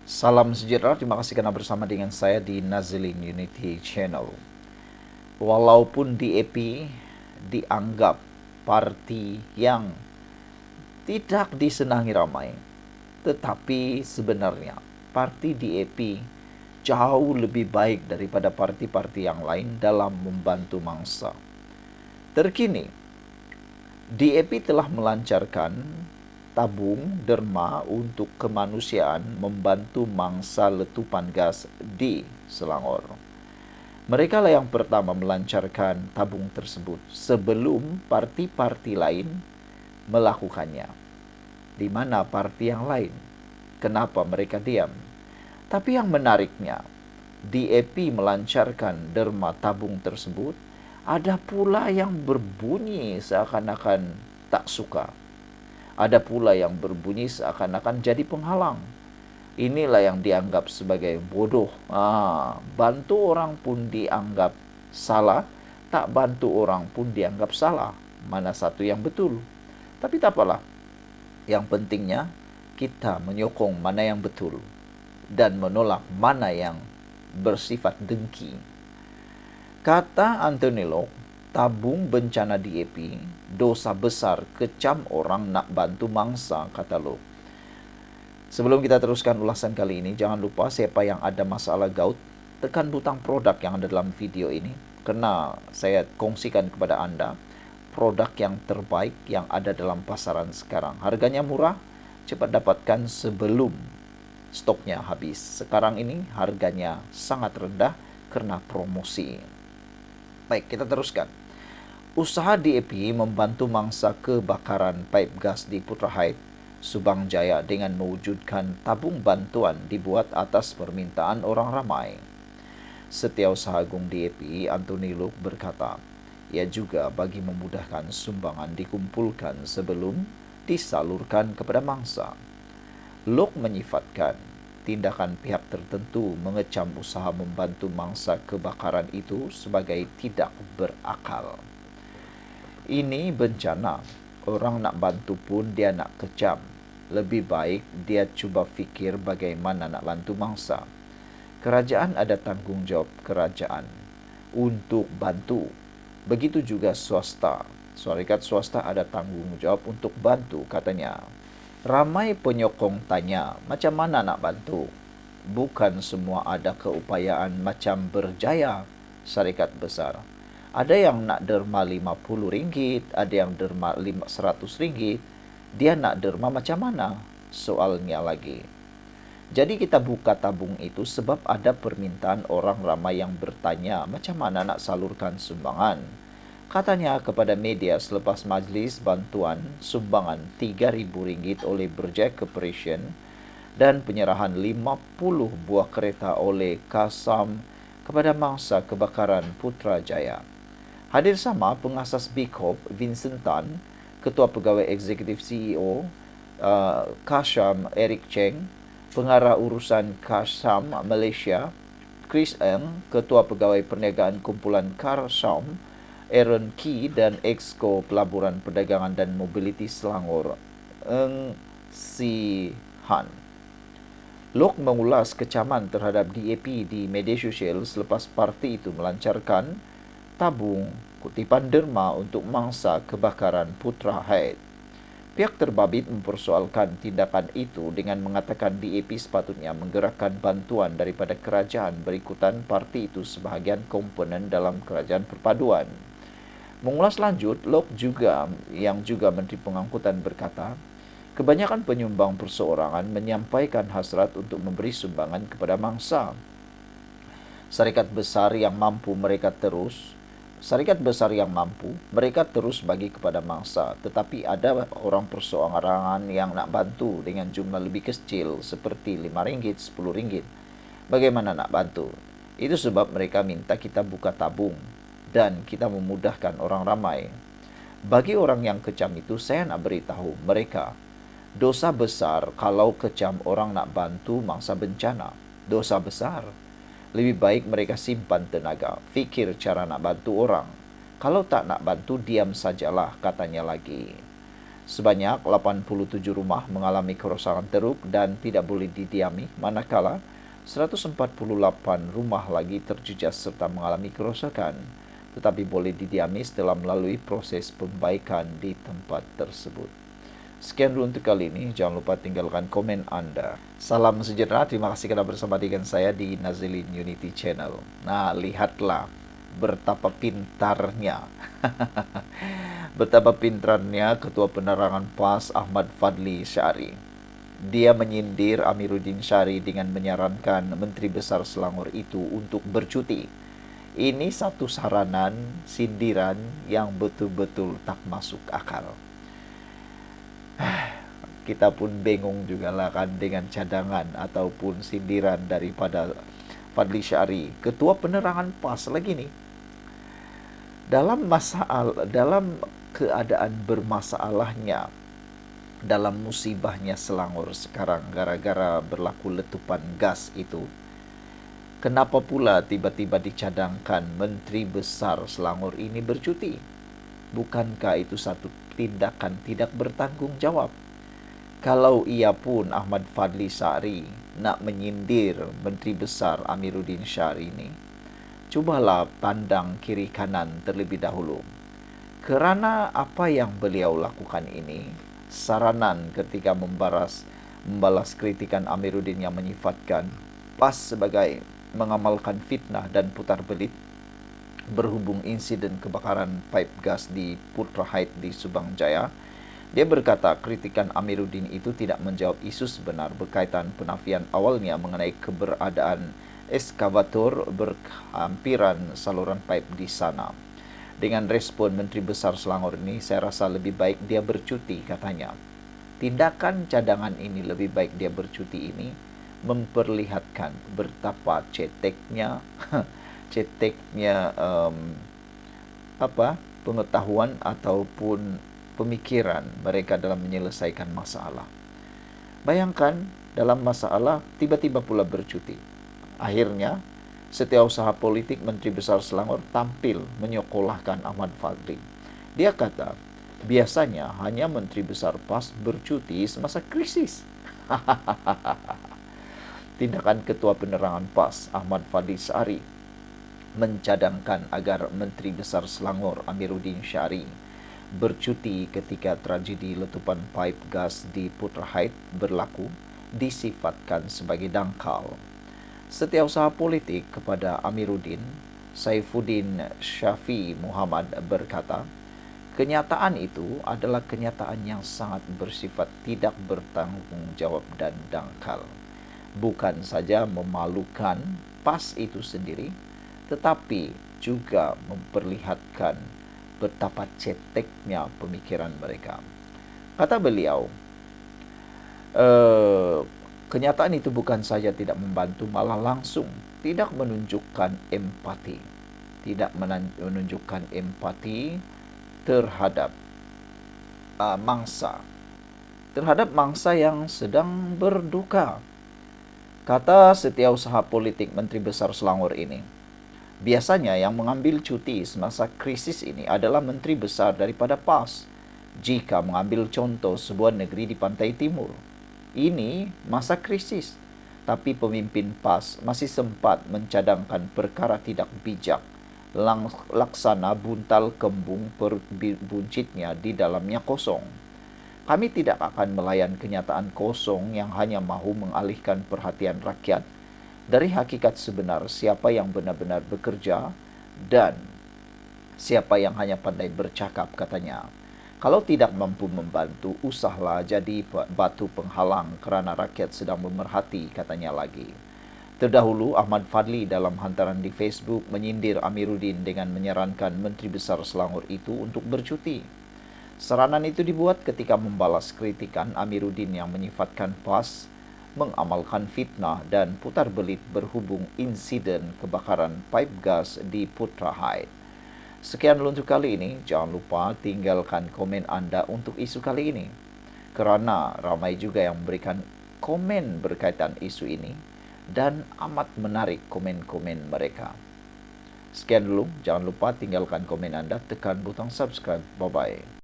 Salam sejahtera, terima kasih karena bersama dengan saya di Nazilin Unity Channel. Walaupun DAP dianggap parti yang tidak disenangi ramai, tetapi sebenarnya parti DAP jauh lebih baik daripada parti-parti yang lain dalam membantu mangsa. Terkini, DAP telah melancarkan tabung derma untuk kemanusiaan membantu mangsa letupan gas di Selangor. Mereka lah yang pertama melancarkan tabung tersebut sebelum parti-parti lain melakukannya. Di mana parti yang lain? Kenapa mereka diam? Tapi yang menariknya, DAP melancarkan derma tabung tersebut, ada pula yang berbunyi seakan-akan tak suka. Ada pula yang berbunyi seakan-akan jadi penghalang. Inilah yang dianggap sebagai bodoh. Bantu orang pun dianggap salah, tak bantu orang pun dianggap salah. Mana satu yang betul? Tapi tak apalah. Yang pentingnya kita menyokong mana yang betul dan menolak mana yang bersifat dengki. Kata Anthony Locke, tabung bencana DAP, dosa besar kecam orang nak bantu mangsa, kata Locke. Sebelum kita teruskan ulasan kali ini, jangan lupa siapa yang ada masalah gout, tekan butang produk yang ada dalam video ini. Karena saya kongsikan kepada Anda produk yang terbaik yang ada dalam pasaran sekarang. Harganya murah, cepat dapatkan sebelum stoknya habis. Sekarang ini harganya sangat rendah karena promosi. Baik, kita teruskan. Usaha DAP membantu mangsa kebakaran pipe gas di Putra Heights, Subang Jaya dengan mewujudkan tabung bantuan dibuat atas permintaan orang ramai. Setiausaha Agung DAP, Anthony Locke berkata, ia juga bagi memudahkan sumbangan dikumpulkan sebelum disalurkan kepada mangsa. Locke menyifatkan tindakan pihak tertentu mengecam usaha membantu mangsa kebakaran itu sebagai tidak berakal. Ini bencana. Orang nak bantu pun dia nak kecam. Lebih baik dia cuba fikir bagaimana nak bantu mangsa. Kerajaan ada tanggungjawab kerajaan untuk bantu. Begitu juga swasta. Syarikat swasta ada tanggungjawab untuk bantu, katanya. Ramai penyokong tanya, macam mana nak bantu? Bukan semua ada keupayaan macam berjaya syarikat besar. Ada yang nak derma RM50, ada yang derma RM100. Dia nak derma macam mana? Soalnya lagi. Jadi kita buka tabung itu sebab ada permintaan orang ramai yang bertanya macam mana nak salurkan sumbangan. Katanya kepada media selepas majlis bantuan sumbangan RM3,000 oleh Berjaya Corporation dan penyerahan 50 buah kereta oleh Kasam kepada mangsa kebakaran Putrajaya. Hadir sama pengasas B Corp Vincent Tan, Ketua Pegawai Eksekutif CEO Kasam Eric Cheng, Pengarah Urusan Kasam Malaysia Chris Eng, Ketua Pegawai Perniagaan Kumpulan Kasam Aaron Key dan Exco Pelaburan Perdagangan dan Mobiliti Selangor Eng Si Han. Locke mengulas kecaman terhadap DAP di media sosial selepas parti itu melancarkan tabung kutipan derma untuk mangsa kebakaran Putra Heights. Pihak terbabit mempersoalkan tindakan itu dengan mengatakan DAP sepatutnya menggerakkan bantuan daripada kerajaan berikutan parti itu sebahagian komponen dalam kerajaan perpaduan. Mengulas lanjut, Locke yang juga Menteri Pengangkutan berkata, kebanyakan penyumbang perseorangan menyampaikan hasrat untuk memberi sumbangan kepada mangsa. Syarikat besar yang mampu mereka terus bagi kepada mangsa, tetapi ada orang perseorangan yang nak bantu dengan jumlah lebih kecil seperti RM5, RM10. Bagaimana nak bantu? Itu sebab mereka minta kita buka tabung dan kita memudahkan orang ramai. Bagi orang yang kecam itu, saya nak beritahu mereka, dosa besar kalau kecam orang nak bantu mangsa bencana. Dosa besar. Lebih baik mereka simpan tenaga, fikir cara nak bantu orang. Kalau tak nak bantu, diam sajalah, katanya lagi. Sebanyak 87 rumah mengalami kerusakan teruk dan tidak boleh didiami, manakala 148 rumah lagi terjejas serta mengalami kerusakan, tetapi boleh didiami setelah melalui proses pembaikan di tempat tersebut. Sekian dulu untuk kali ini, jangan lupa tinggalkan komen Anda. Salam sejahtera, terima kasih karena bersama dengan saya di Nazilin Unity Channel. Nah, lihatlah betapa pintarnya betapa pintarnya Ketua Penerangan PAS Ahmad Fadli Syari. Dia menyindir Amiruddin Syari dengan menyarankan Menteri Besar Selangor itu untuk bercuti. Ini satu saranan, sindiran yang betul-betul tak masuk akal. Kita pun bingung juga lah kan dengan cadangan ataupun sindiran daripada Fadli Syari, Ketua Penerangan PAS lagi nih. Dalam keadaan bermasalahnya, dalam musibahnya Selangor sekarang gara-gara berlaku letupan gas itu, kenapa pula tiba-tiba dicadangkan Menteri Besar Selangor ini bercuti? Bukankah itu satu tindakan tidak bertanggung jawab? Kalau ia pun Ahmad Fadli Syari nak menyindir Menteri Besar Amiruddin Syari ini, cobalah pandang kiri kanan terlebih dahulu. Kerana apa yang beliau lakukan ini, saranan ketika membalas kritikan Amiruddin yang menyifatkan PAS sebagai mengamalkan fitnah dan putar belit berhubung insiden kebakaran pipe gas di Putra Heights di Subang Jaya. Dia berkata kritikan Amiruddin itu tidak menjawab isu sebenar berkaitan penafian awalnya mengenai keberadaan eskavator berhampiran saluran pipe di sana. Dengan respon Menteri Besar Selangor ini, saya rasa lebih baik dia bercuti, katanya. Tindakan cadangan ini lebih baik dia bercuti ini memperlihatkan betapa ceteknya pengetahuan ataupun pemikiran mereka dalam menyelesaikan masalah. Bayangkan dalam masalah tiba-tiba pula bercuti. Akhirnya, Setiausaha Politik Menteri Besar Selangor tampil menyekolahkan Ahmad Fadli. Dia kata, biasanya hanya Menteri Besar PAS bercuti semasa krisis. Tindakan Ketua Penerangan PAS Ahmad Fadli Syari mencadangkan agar Menteri Besar Selangor Amiruddin Syari bercuti ketika tragedi letupan pipe gas di Putra Heights berlaku disifatkan sebagai dangkal. Setiausaha Politik kepada Amiruddin, Saifuddin Syafi Muhammad berkata, kenyataan itu adalah kenyataan yang sangat bersifat tidak bertanggung jawab dan dangkal. Bukan saja memalukan PAS itu sendiri, tetapi juga memperlihatkan betapa ceteknya pemikiran mereka. Kata beliau, kenyataan itu bukan saja tidak membantu, malah langsung tidak menunjukkan empati. Tidak menunjukkan empati terhadap mangsa yang sedang berduka. Kata Setiausaha Politik Menteri Besar Selangor ini, biasanya yang mengambil cuti semasa krisis ini adalah Menteri Besar daripada PAS. Jika mengambil contoh sebuah negeri di pantai timur, ini masa krisis, tapi pemimpin PAS masih sempat mencadangkan perkara tidak bijak, laksana buntal kembung buncitnya di dalamnya kosong. Kami tidak akan melayan kenyataan kosong yang hanya mahu mengalihkan perhatian rakyat dari hakikat sebenar siapa yang benar-benar bekerja dan siapa yang hanya pandai bercakap, katanya. Kalau tidak mampu membantu, usahlah jadi batu penghalang kerana rakyat sedang memerhati, katanya lagi. Terdahulu, Ahmad Fadli dalam hantaran di Facebook menyindir Amiruddin dengan menyarankan Menteri Besar Selangor itu untuk bercuti. Saranan itu dibuat ketika membalas kritikan Amiruddin yang menyifatkan PAS mengamalkan fitnah dan putar belit berhubung insiden kebakaran pipe gas di Putra Heights. Sekian dulu untuk kali ini. Jangan lupa tinggalkan komen Anda untuk isu kali ini, kerana ramai juga yang memberikan komen berkaitan isu ini dan amat menarik komen-komen mereka. Sekian dulu. Jangan lupa tinggalkan komen Anda, tekan butang subscribe. Bye-bye.